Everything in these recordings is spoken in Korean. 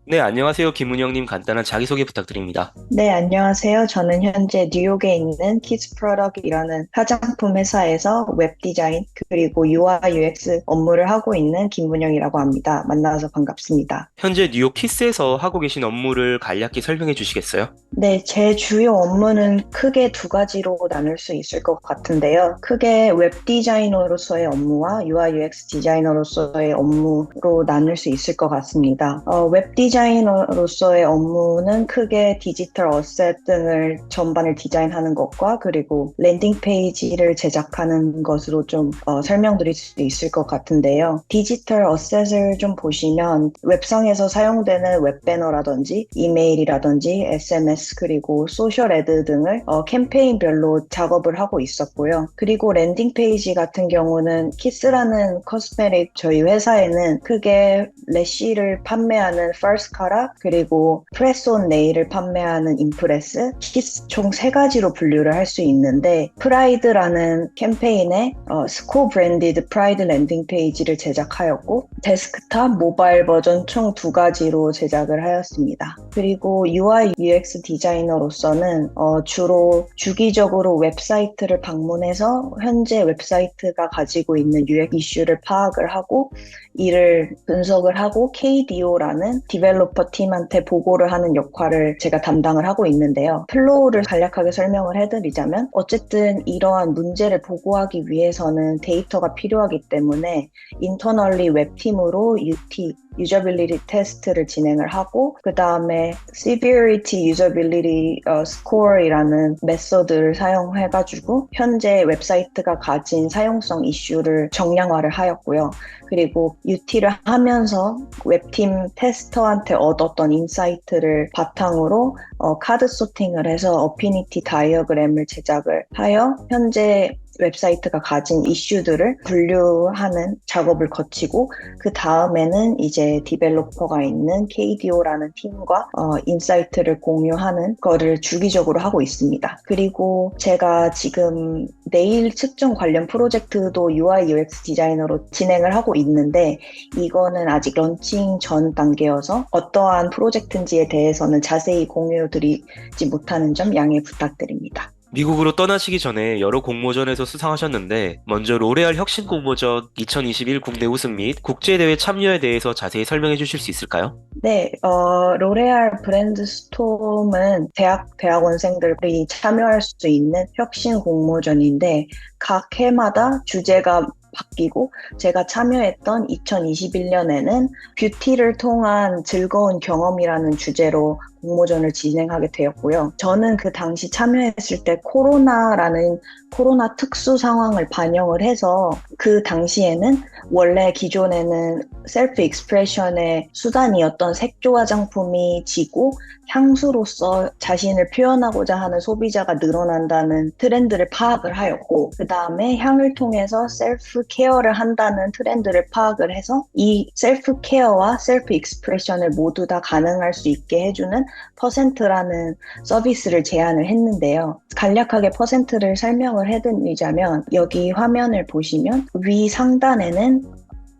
네, 안녕하세요. 김은영님 간단한 자기소개 부탁드립니다. 네, 안녕하세요. 저는 현재 뉴욕에 있는 키스 프로덕이라는 화장품 회사에서 웹 디자인 그리고 UI UX 업무를 하고 있는 김문영이라고 합니다. 만나서 반갑습니다. 현재 뉴욕 키스에서 하고 계신 업무를 간략히 설명해 주시겠어요? 네, 제 주요 업무는 크게 두 가지로 나눌 수 있을 것 같은데요. 크게 웹 디자이너로서의 업무와 UI UX 디자이너로서의 업무로 나눌 수 있을 것 같습니다. 웹 디자이너로서의 업무는 크게 디지털 어셋 등을 전반을 디자인하는 것과 그리고 랜딩 페이지를 제작하는 것으로 좀 설명드릴 수 있을 것 같은데요. 디지털 어셋을 좀 보시면 웹상에서 사용되는 웹 배너라든지 이메일이라든지 SMS 그리고 소셜 애드 등을 캠페인별로 작업을 하고 있었고요. 그리고 랜딩 페이지 같은 경우는 키스라는 코스메틱 저희 회사에는 크게 래쉬를 판매하는 퍼스카라 그리고 프레스온 네일을 판매하는 인프레스 키스 총 세 가지로 분류를 할 수 있는데 프라이드라는 캠페인에 스코 브랜디드 프라이드 랜딩 페이지를 제작하였고 데스크탑 모바일 버전 총 두 가지로 제작을 하였습니다. 그리고 UI UX 디자이너로서는 주로 주기적으로 웹사이트를 방문해서 현재 웹사이트가 가지고 있는 UX 이슈를 파악을 하고 이를 분석을 하고 KDO라는 디벨로퍼 팀한테 보고를 하는 역할을 제가 담당을 하고 있는데요. 플로우를 간략하게 설명을 해드리자면 어쨌든 이러한 문제를 보고하기 위해서는 데이터가 필요하기 때문에 인터널리 웹팀으로 UT 유저빌리티 테스트를 진행을 하고 그 다음에 Severity Usability Score이라는 메소드를 사용해가지고 현재 웹사이트가 가진 사용성 이슈를 정량화를 하였고요. 그리고 UT를 하면서 웹팀 테스터한테 얻었던 인사이트를 바탕으로 카드 소팅을 해서 어피니티 다이어그램을 제작을 하여 현재 웹사이트가 가진 이슈들을 분류하는 작업을 거치고 그 다음에는 이제 디벨로퍼가 있는 KDO라는 팀과 인사이트를 공유하는 거를 주기적으로 하고 있습니다. 그리고 제가 지금 내일 측정 관련 프로젝트도 UI UX 디자이너로 진행을 하고 있는데 이거는 아직 런칭 전 단계여서 어떠한 프로젝트인지에 대해서는 자세히 공유드리지 못하는 점 양해 부탁드립니다. 미국으로 떠나시기 전에 여러 공모전에서 수상하셨는데, 먼저 로레알 혁신 공모전 2021 국내 우승 및 국제대회 참여에 대해서 자세히 설명해 주실 수 있을까요? 네, 로레알 브랜드 스톰은 대학원생들이 참여할 수 있는 혁신 공모전인데, 각 해마다 주제가 바뀌고, 제가 참여했던 2021년에는 뷰티를 통한 즐거운 경험이라는 주제로 공모전을 진행하게 되었고요. 저는 그 당시 참여했을 때 코로나 특수 상황을 반영을 해서 그 당시에는 원래 기존에는 셀프 익스프레션의 수단이었던 색조 화장품이 지고 향수로서 자신을 표현하고자 하는 소비자가 늘어난다는 트렌드를 파악을 하였고 그 다음에 향을 통해서 셀프 케어를 한다는 트렌드를 파악을 해서 이 셀프 케어와 셀프 익스프레션을 모두 다 가능할 수 있게 해주는 퍼센트라는 서비스를 제안을 했는데요. 간략하게 퍼센트를 설명을 해드리자면 여기 화면을 보시면 위 상단에는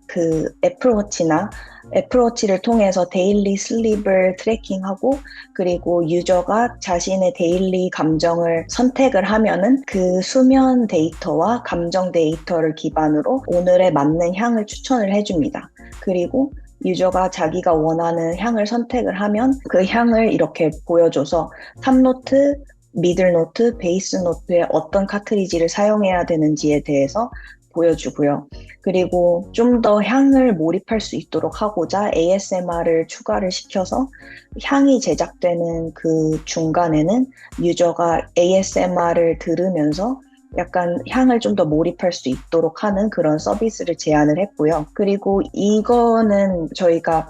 그 애플워치를 통해서 데일리 슬립을 트래킹하고 그리고 유저가 자신의 데일리 감정을 선택을 하면은 그 수면 데이터와 감정 데이터를 기반으로 오늘에 맞는 향을 추천을 해줍니다. 그리고 유저가 자기가 원하는 향을 선택을 하면 그 향을 이렇게 보여줘서 탑노트, 미들노트, 베이스노트에 어떤 카트리지를 사용해야 되는지에 대해서 보여주고요. 그리고 좀 더 향을 몰입할 수 있도록 하고자 ASMR을 추가를 시켜서 향이 제작되는 그 중간에는 유저가 ASMR을 들으면서 약간 향을 좀 더 몰입할 수 있도록 하는 그런 서비스를 제안을 했고요. 그리고 이거는 저희가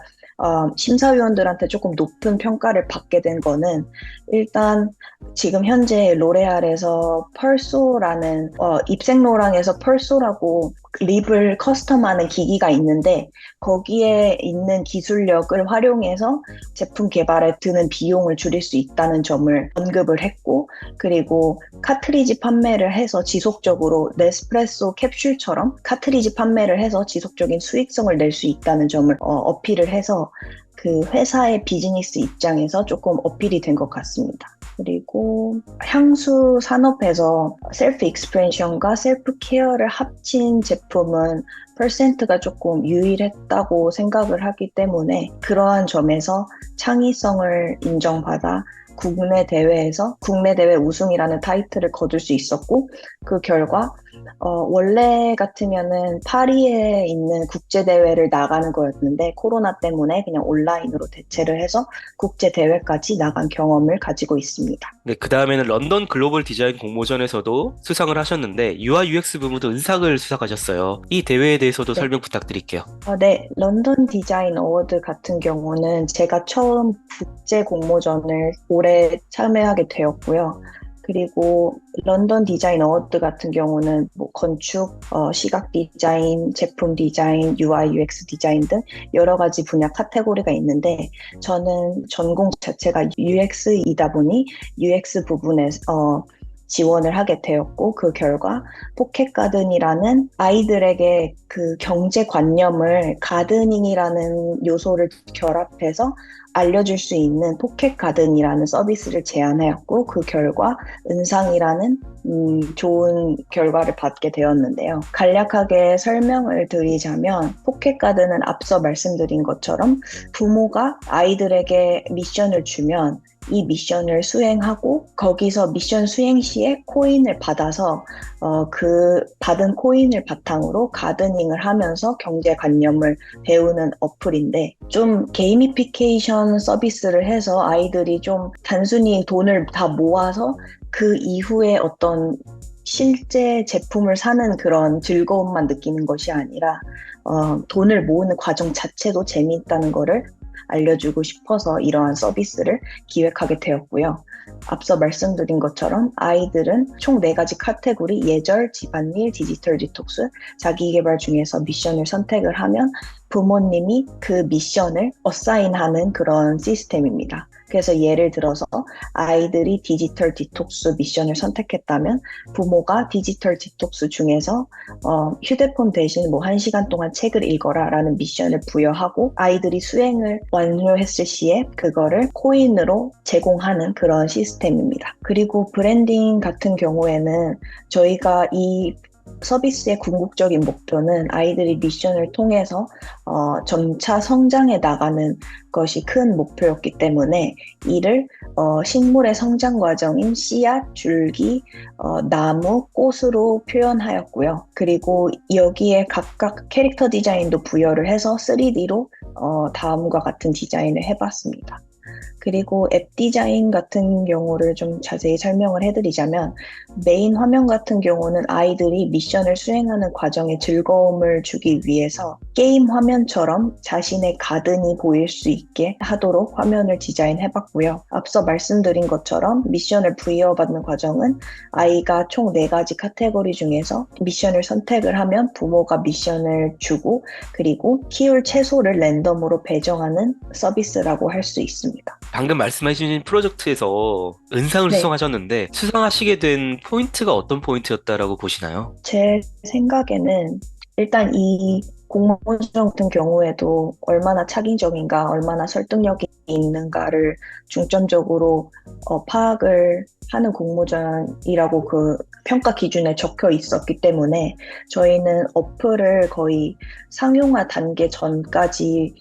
심사위원들한테 조금 높은 평가를 받게 된 거는 일단 지금 현재 로레알에서 펄소라는 입생로랑에서 펄소라고 립을 커스텀하는 기기가 있는데 거기에 있는 기술력을 활용해서 제품 개발에 드는 비용을 줄일 수 있다는 점을 언급을 했고 그리고 카트리지 판매를 해서 지속적으로 네스프레소 캡슐처럼 카트리지 판매를 해서 지속적인 수익성을 낼 수 있다는 점을 어필을 해서 그 회사의 비즈니스 입장에서 조금 어필이 된 것 같습니다. 그리고 향수 산업에서 셀프 익스프레션과 셀프 케어를 합친 제품은 퍼센트가 조금 유일했다고 생각을 하기 때문에 그러한 점에서 창의성을 인정받아 국내 대회 우승이라는 타이틀을 거둘 수 있었고, 그 결과 원래 같으면은 파리에 있는 국제대회를 나가는 거였는데 코로나 때문에 그냥 온라인으로 대체를 해서 국제대회까지 나간 경험을 가지고 있습니다. 네, 그 다음에는 런던 글로벌 디자인 공모전에서도 수상을 하셨는데 UI UX 부문도 은상을 수상하셨어요. 이 대회에 대해서도 네. 설명 부탁드릴게요. 네, 런던 디자인 어워드 같은 경우는 제가 처음 국제 공모전을 올해 참여하게 되었고요. 그리고 런던 디자인 어워드 같은 경우는 뭐 건축, 시각 디자인, 제품 디자인, UI, UX 디자인 등 여러 가지 분야 카테고리가 있는데 저는 전공 자체가 UX이다 보니 UX 부분에서 지원을 하게 되었고 그 결과 포켓 가든이라는 아이들에게 그 경제관념을 가드닝이라는 요소를 결합해서 알려줄 수 있는 포켓 가든이라는 서비스를 제안하였고 그 결과 은상이라는 좋은 결과를 받게 되었는데요. 간략하게 설명을 드리자면 포켓 가든은 앞서 말씀드린 것처럼 부모가 아이들에게 미션을 주면 이 미션을 수행하고 거기서 미션 수행 시에 코인을 받아서 그 받은 코인을 바탕으로 가드닝을 하면서 경제관념을 배우는 어플인데 좀 게이미피케이션 서비스를 해서 아이들이 좀 단순히 돈을 다 모아서 그 이후에 어떤 실제 제품을 사는 그런 즐거움만 느끼는 것이 아니라 돈을 모으는 과정 자체도 재미있다는 거를 알려주고 싶어서 이러한 서비스를 기획하게 되었고요. 앞서 말씀드린 것처럼 아이들은 총 4가지 카테고리 예절, 집안일, 디지털 디톡스, 자기계발 중에서 미션을 선택을 하면 부모님이 그 미션을 어사인하는 그런 시스템입니다. 그래서 예를 들어서 아이들이 디지털 디톡스 미션을 선택했다면 부모가 디지털 디톡스 중에서 휴대폰 대신 뭐 1시간 동안 책을 읽어라 라는 미션을 부여하고 아이들이 수행을 완료했을 시에 그거를 코인으로 제공하는 그런 시스템입니다. 그리고 브랜딩 같은 경우에는 저희가 이 서비스의 궁극적인 목표는 아이들이 미션을 통해서 점차 성장해 나가는 것이 큰 목표였기 때문에 이를 식물의 성장 과정인 씨앗, 줄기, 나무, 꽃으로 표현하였고요. 그리고 여기에 각각 캐릭터 디자인도 부여를 해서 3D로 다음과 같은 디자인을 해봤습니다. 그리고 앱 디자인 같은 경우를 좀 자세히 설명을 해드리자면 메인 화면 같은 경우는 아이들이 미션을 수행하는 과정에 즐거움을 주기 위해서 게임 화면처럼 자신의 가든이 보일 수 있게 하도록 화면을 디자인해봤고요. 앞서 말씀드린 것처럼 미션을 부여받는 과정은 아이가 총 4가지 카테고리 중에서 미션을 선택을 하면 부모가 미션을 주고 그리고 키울 채소를 랜덤으로 배정하는 서비스라고 할 수 있습니다. 방금 말씀하신 프로젝트에서 은상을 네. 수상하셨는데 수상하시게 된 포인트가 어떤 포인트였다라고 보시나요? 제 생각에는 일단 이 공모전 같은 경우에도 얼마나 창의적인가, 얼마나 설득력이 있는가를 중점적으로 파악을 하는 공모전이라고 그 평가 기준에 적혀 있었기 때문에 저희는 어플을 거의 상용화 단계 전까지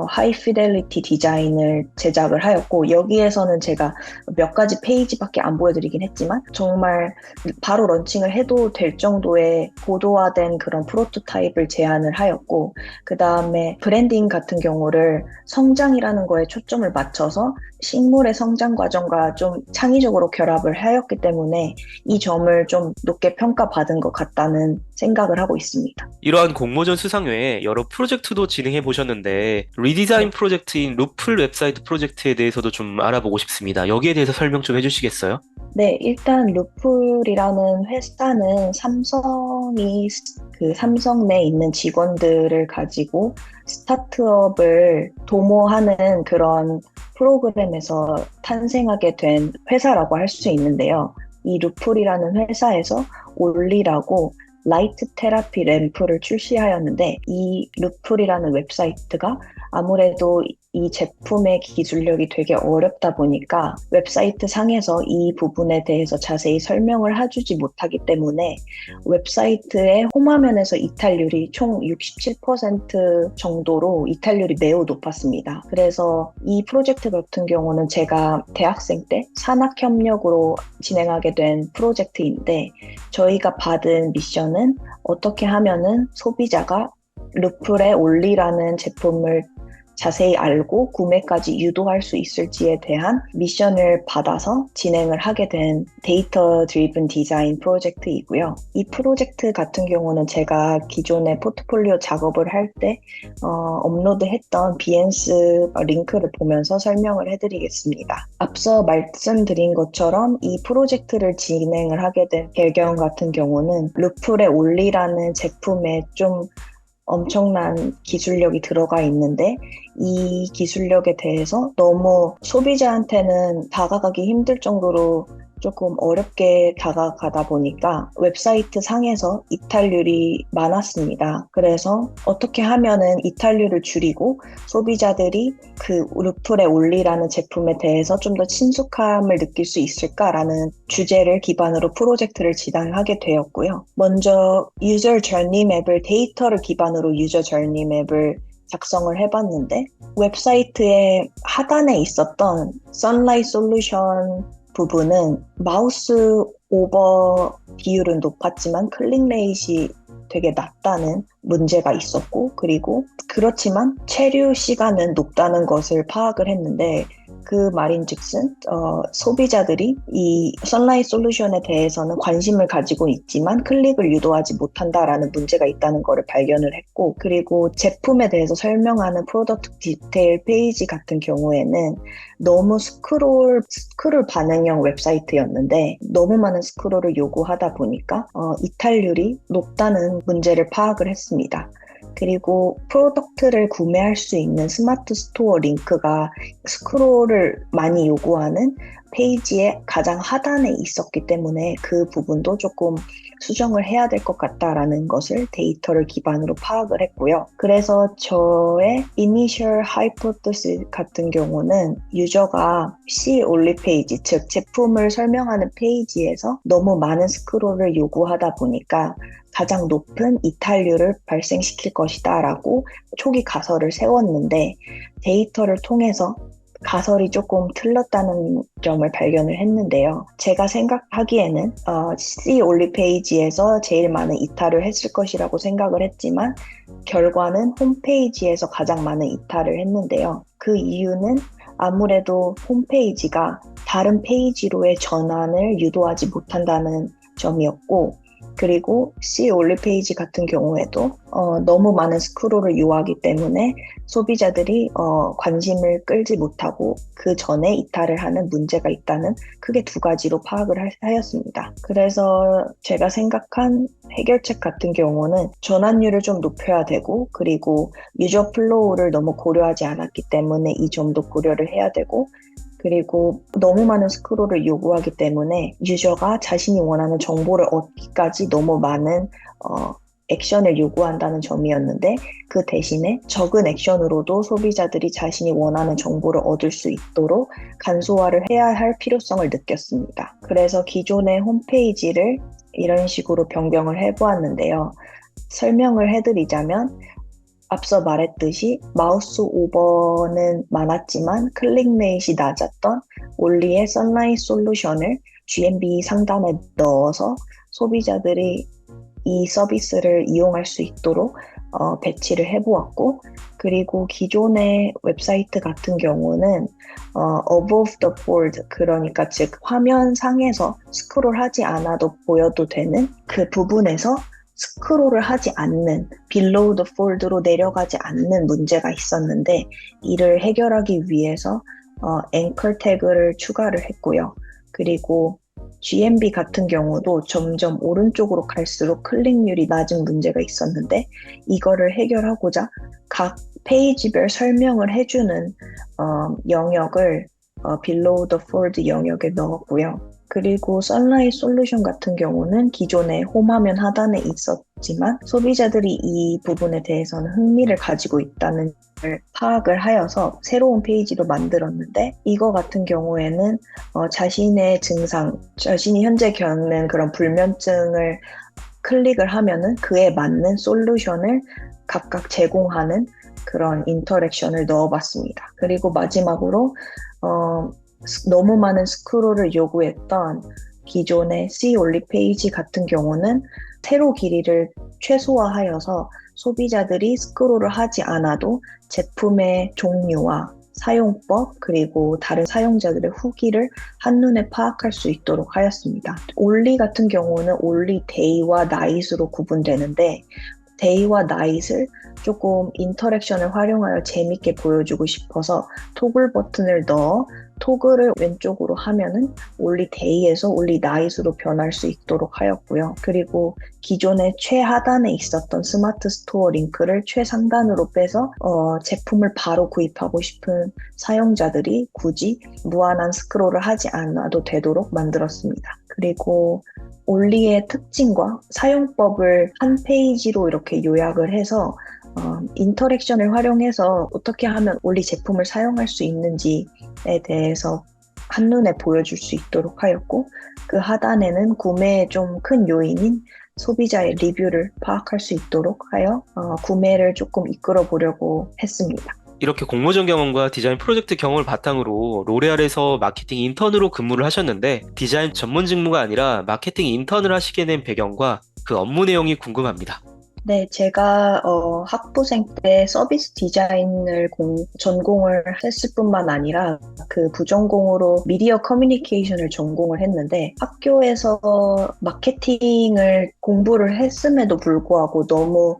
하이 피델리티 디자인을 제작을 하였고 여기에서는 제가 몇 가지 페이지밖에 안 보여드리긴 했지만 정말 바로 런칭을 해도 될 정도의 고도화된 그런 프로토타입을 제안을 하였고 그 다음에 브랜딩 같은 경우를 성장이라는 거에 초점을 맞춰서 식물의 성장 과정과 좀 창의적으로 결합을 하였기 때문에 이 점을 좀 높게 평가받은 것 같다는 생각을 하고 있습니다. 이러한 공모전 수상 외에 여러 프로젝트도 진행해 보셨는데 리디자인 네. 프로젝트인 루플 웹사이트 프로젝트에 대해서도 좀 알아보고 싶습니다. 여기에 대해서 설명 좀 해주시겠어요? 네, 일단 루플이라는 회사는 삼성 내에 있는 직원들을 가지고 스타트업을 도모하는 그런 프로그램에서 탄생하게 된 회사라고 할 수 있는데요. 이 루플이라는 회사에서 올리라고 라이트 테라피 램프를 출시하였는데 이 루플이라는 웹사이트가 아무래도 이 제품의 기술력이 되게 어렵다 보니까 웹사이트 상에서 이 부분에 대해서 자세히 설명을 해주지 못하기 때문에 웹사이트의 홈화면에서 이탈률이 총 67% 정도로 이탈률이 매우 높았습니다. 그래서 이 프로젝트 같은 경우는 제가 대학생 때 산학협력으로 진행하게 된 프로젝트인데 저희가 받은 미션은 어떻게 하면은 소비자가 루플의 올리라는 제품을 자세히 알고 구매까지 유도할 수 있을지에 대한 미션을 받아서 진행을 하게 된 데이터 드리븐 디자인 프로젝트이고요. 이 프로젝트 같은 경우는 제가 기존에 포트폴리오 작업을 할 때 업로드했던 비엔스 링크를 보면서 설명을 해드리겠습니다. 앞서 말씀드린 것처럼 이 프로젝트를 진행을 하게 된 배경 같은 경우는 루플의 올리라는 제품에 좀 엄청난 기술력이 들어가 있는데 이 기술력에 대해서 너무 소비자한테는 다가가기 힘들 정도로 조금 어렵게 다가가다 보니까 웹사이트 상에서 이탈률이 많았습니다. 그래서 어떻게 하면은 이탈률을 줄이고 소비자들이 그 루플의 올리라는 제품에 대해서 좀 더 친숙함을 느낄 수 있을까라는 주제를 기반으로 프로젝트를 진행하게 되었고요. 먼저 유저 저니 맵을 데이터를 기반으로 유저 저니 맵을 작성을 해봤는데 웹사이트의 하단에 있었던 선라이트 솔루션 부분은 마우스 오버 비율은 높았지만 클릭 레이트이 되게 낮다는 문제가 있었고 그리고 그렇지만 체류 시간은 높다는 것을 파악을 했는데 그 말인즉슨 소비자들이 이 선라이트 솔루션에 대해서는 관심을 가지고 있지만 클릭을 유도하지 못한다라는 문제가 있다는 것을 발견을 했고 그리고 제품에 대해서 설명하는 프로덕트 디테일 페이지 같은 경우에는 너무 스크롤 반응형 웹사이트였는데 너무 많은 스크롤을 요구하다 보니까 이탈률이 높다는 문제를 파악을 했습니다. 그리고 프로덕트를 구매할 수 있는 스마트 스토어 링크가 스크롤을 많이 요구하는 페이지의 가장 하단에 있었기 때문에 그 부분도 조금 수정을 해야 될 것 같다라는 것을 데이터를 기반으로 파악을 했고요. 그래서 저의 Initial Hypothesis 같은 경우는 유저가 See Only 페이지, 즉 제품을 설명하는 페이지에서 너무 많은 스크롤을 요구하다 보니까 가장 높은 이탈률을 발생시킬 것이다 라고 초기 가설을 세웠는데 데이터를 통해서 가설이 조금 틀렸다는 점을 발견을 했는데요. 제가 생각하기에는 See Only 페이지에서 제일 많은 이탈을 했을 것이라고 생각을 했지만 결과는 홈페이지에서 가장 많은 이탈을 했는데요. 그 이유는 아무래도 홈페이지가 다른 페이지로의 전환을 유도하지 못한다는 점이었고 그리고 See Only 페이지 같은 경우에도 너무 많은 스크롤을 요하기 때문에 소비자들이 관심을 끌지 못하고 그 전에 이탈을 하는 문제가 있다는 크게 두 가지로 파악을 하였습니다. 그래서 제가 생각한 해결책 같은 경우는 전환율을 좀 높여야 되고 그리고 유저 플로우를 너무 고려하지 않았기 때문에 이 점도 고려를 해야 되고 그리고 너무 많은 스크롤을 요구하기 때문에 유저가 자신이 원하는 정보를 얻기까지 너무 많은 액션을 요구한다는 점이었는데 그 대신에 적은 액션으로도 소비자들이 자신이 원하는 정보를 얻을 수 있도록 간소화를 해야 할 필요성을 느꼈습니다. 그래서 기존의 홈페이지를 이런 식으로 변경을 해보았는데요. 설명을 해드리자면 앞서 말했듯이 마우스 오버는 많았지만 클릭 레이트이 낮았던 올리의 선라이트 솔루션을 GMB 상단에 넣어서 소비자들이 이 서비스를 이용할 수 있도록 배치를 해보았고 그리고 기존의 웹사이트 같은 경우는 above the fold 그러니까 즉 화면 상에서 스크롤하지 않아도 보여도 되는 그 부분에서 스크롤을 하지 않는 below the fold로 내려가지 않는 문제가 있었는데 이를 해결하기 위해서 앵커 태그를 추가를 했고요. 그리고 GMB 같은 경우도 점점 오른쪽으로 갈수록 클릭률이 낮은 문제가 있었는데 이거를 해결하고자 각 페이지별 설명을 해주는 영역을 below the fold 영역에 넣었고요. 그리고 선라이트 솔루션 같은 경우는 기존에 홈화면 하단에 있었지만 소비자들이 이 부분에 대해서는 흥미를 가지고 있다는 파악을 하여서 새로운 페이지로 만들었는데 이거 같은 경우에는 자신의 증상, 자신이 현재 겪는 그런 불면증을 클릭을 하면은 그에 맞는 솔루션을 각각 제공하는 그런 인터랙션을 넣어봤습니다. 그리고 마지막으로 너무 많은 스크롤을 요구했던 기존의 C 올리 페이지 같은 경우는 세로 길이를 최소화하여서 소비자들이 스크롤을 하지 않아도 제품의 종류와 사용법 그리고 다른 사용자들의 후기를 한눈에 파악할 수 있도록 하였습니다. 올리 같은 경우는 올리 데이와 나잇으로 구분되는데 데이와 나잇을 조금 인터랙션을 활용하여 재밌게 보여주고 싶어서 토글 버튼을 넣어 토글을 왼쪽으로 하면은 올리 데이에서 올리 나잇으로 변할 수 있도록 하였고요. 그리고 기존의 최하단에 있었던 스마트 스토어 링크를 최상단으로 빼서 제품을 바로 구입하고 싶은 사용자들이 굳이 무한한 스크롤을 하지 않아도 되도록 만들었습니다. 그리고 올리의 특징과 사용법을 한 페이지로 이렇게 요약을 해서 인터랙션을 활용해서 어떻게 하면 올리 제품을 사용할 수 있는지에 대해서 한눈에 보여줄 수 있도록 하였고 그 하단에는 구매의 좀 큰 요인인 소비자의 리뷰를 파악할 수 있도록 하여 구매를 조금 이끌어 보려고 했습니다. 이렇게 공모전 경험과 디자인 프로젝트 경험을 바탕으로 로레알에서 마케팅 인턴으로 근무를 하셨는데 디자인 전문 직무가 아니라 마케팅 인턴을 하시게 된 배경과 그 업무 내용이 궁금합니다. 네, 제가 학부생 때 서비스 디자인을 전공을 했을 뿐만 아니라 그 부전공으로 미디어 커뮤니케이션을 전공을 했는데 학교에서 마케팅을 공부를 했음에도 불구하고 너무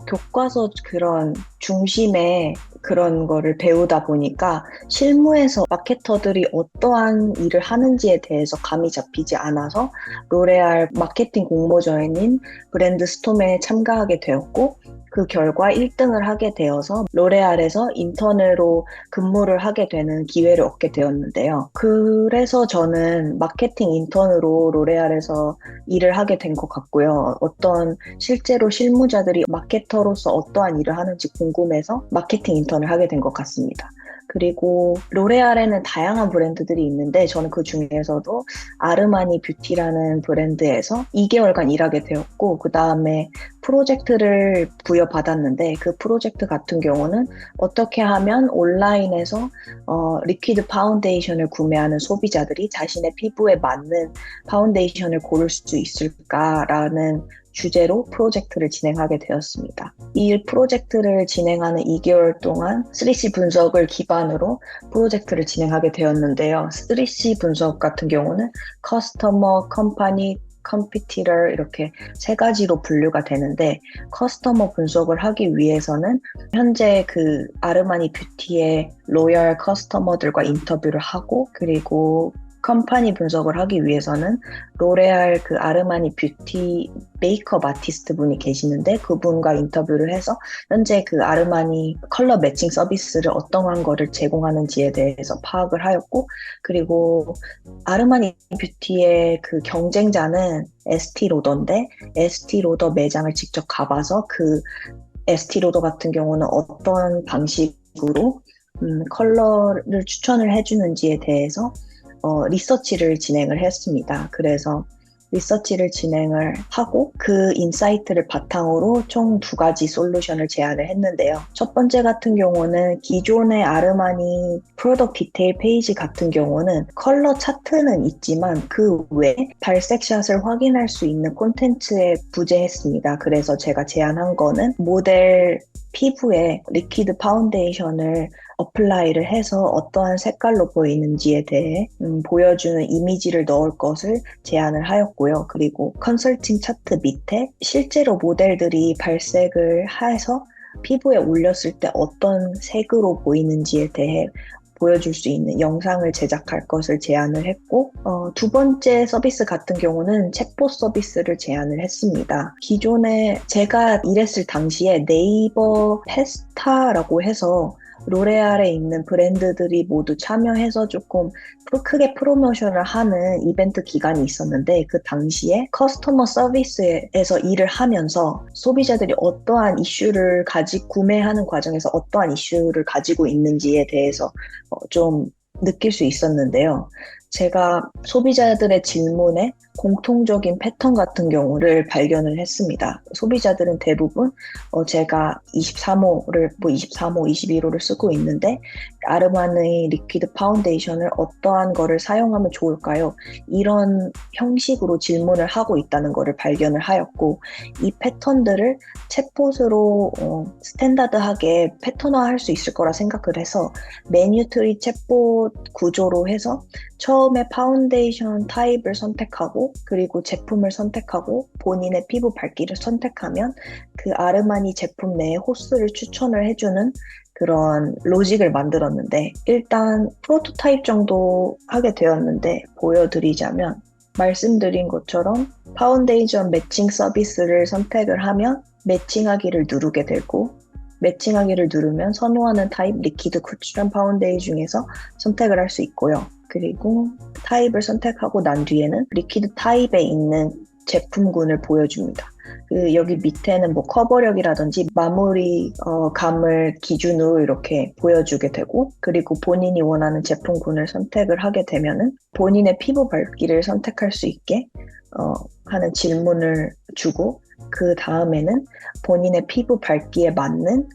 교과서 그런 중심의 그런 거를 배우다 보니까 실무에서 마케터들이 어떠한 일을 하는지에 대해서 감이 잡히지 않아서 로레알 마케팅 공모전인 브랜드 스톰에 참가하게 되었고 그 결과 1등을 하게 되어서 로레알에서 인턴으로 근무를 하게 되는 기회를 얻게 되었는데요. 그래서 저는 마케팅 인턴으로 로레알에서 일을 하게 된 것 같고요. 어떤 실제로 실무자들이 마케터로서 어떠한 일을 하는지 궁금해서 마케팅 인턴을 하게 된 것 같습니다. 그리고 로레알에는 다양한 브랜드들이 있는데 저는 그 중에서도 아르마니 뷰티라는 브랜드에서 2개월간 일하게 되었고 그 다음에 프로젝트를 부여받았는데 그 프로젝트 같은 경우는 어떻게 하면 온라인에서 리퀴드 파운데이션을 구매하는 소비자들이 자신의 피부에 맞는 파운데이션을 고를 수 있을까라는 주제로 프로젝트를 진행하게 되었습니다. 이 프로젝트를 진행하는 2개월 동안 3C 분석을 기반으로 프로젝트를 진행하게 되었는데요. 3C 분석 같은 경우는 커스터머, 컴퍼니, 컴피티터 이렇게 세 가지로 분류가 되는데 커스터머 분석을 하기 위해서는 현재 그 아르마니 뷰티의 로열 커스터머들과 인터뷰를 하고 그리고 컴퍼니 분석을 하기 위해서는 로레알 그 아르마니 뷰티 메이크업 아티스트 분이 계시는데 그분과 인터뷰를 해서 현재 그 아르마니 컬러 매칭 서비스를 어떠한 거를 제공하는지에 대해서 파악을 하였고 그리고 아르마니 뷰티의 그 경쟁자는 에스티로더인데 에스티로더 매장을 직접 가봐서 그 에스티로더 같은 경우는 어떤 방식으로 컬러를 추천을 해주는지에 대해서 리서치를 진행을 했습니다. 그래서 리서치를 진행을 하고 그 인사이트를 바탕으로 총 2가지 솔루션을 제안을 했는데요. 첫 번째 같은 경우는 기존의 아르마니 프로덕트 디테일 페이지 같은 경우는 컬러 차트는 있지만 그 외에 발색샷을 확인할 수 있는 콘텐츠에 부재했습니다. 그래서 제가 제안한 거는 모델 피부에 리퀴드 파운데이션을 어플라이를 해서 어떠한 색깔로 보이는지에 대해 보여주는 이미지를 넣을 것을 제안을 하였고요. 그리고 컨설팅 차트 밑에 실제로 모델들이 발색을 해서 피부에 올렸을 때 어떤 색으로 보이는지에 대해 보여줄 수 있는 영상을 제작할 것을 제안을 했고 2번째 서비스 같은 경우는 챗봇 서비스를 제안을 했습니다. 기존에 제가 일했을 당시에 네이버 페스타라고 해서 로레알에 있는 브랜드들이 모두 참여해서 조금 크게 프로모션을 하는 이벤트 기간이 있었는데 그 당시에 커스터머 서비스에서 일을 하면서 소비자들이 어떠한 이슈를 구매하는 과정에서 어떠한 이슈를 가지고 있는지에 대해서 좀 느낄 수 있었는데요. 제가 소비자들의 질문에 공통적인 패턴 같은 경우를 발견을 했습니다. 소비자들은 대부분 제가 23호를 23호, 21호를 쓰고 있는데 아르마니의 리퀴드 파운데이션을 어떠한 거를 사용하면 좋을까요? 이런 형식으로 질문을 하고 있다는 것을 발견을 하였고 이 패턴들을 챗봇으로 스탠다드하게 패턴화할 수 있을 거라 생각을 해서 메뉴트리 챗봇 구조로 해서 처음에 파운데이션 타입을 선택하고 그리고 제품을 선택하고 본인의 피부 밝기를 선택하면 그 아르마니 제품 내에 호스를 추천을 해주는 그런 로직을 만들었는데 일단 프로토타입 정도 하게 되었는데 보여드리자면 말씀드린 것처럼 파운데이션 매칭 서비스를 선택을 하면 매칭하기를 누르게 되고 매칭하기를 누르면 선호하는 타입 리퀴드 쿠션 파운데이션 중에서 선택을 할 수 있고요. 그리고 타입을 선택하고 난 뒤에는 리퀴드 타입에 있는 제품군을 보여줍니다. 여기 밑에는 뭐 커버력이라든지 마무리 감을 기준으로 이렇게 보여주게 되고 그리고 본인이 원하는 제품군을 선택을 하게 되면은 본인의 피부 밝기를 선택할 수 있게 하는 질문을 주고 그 다음에는 본인의 피부 밝기에 맞는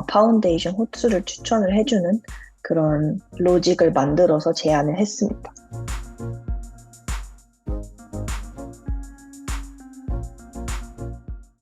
파운데이션 호수를 추천을 해주는 그런 로직을 만들어서 제안을 했습니다.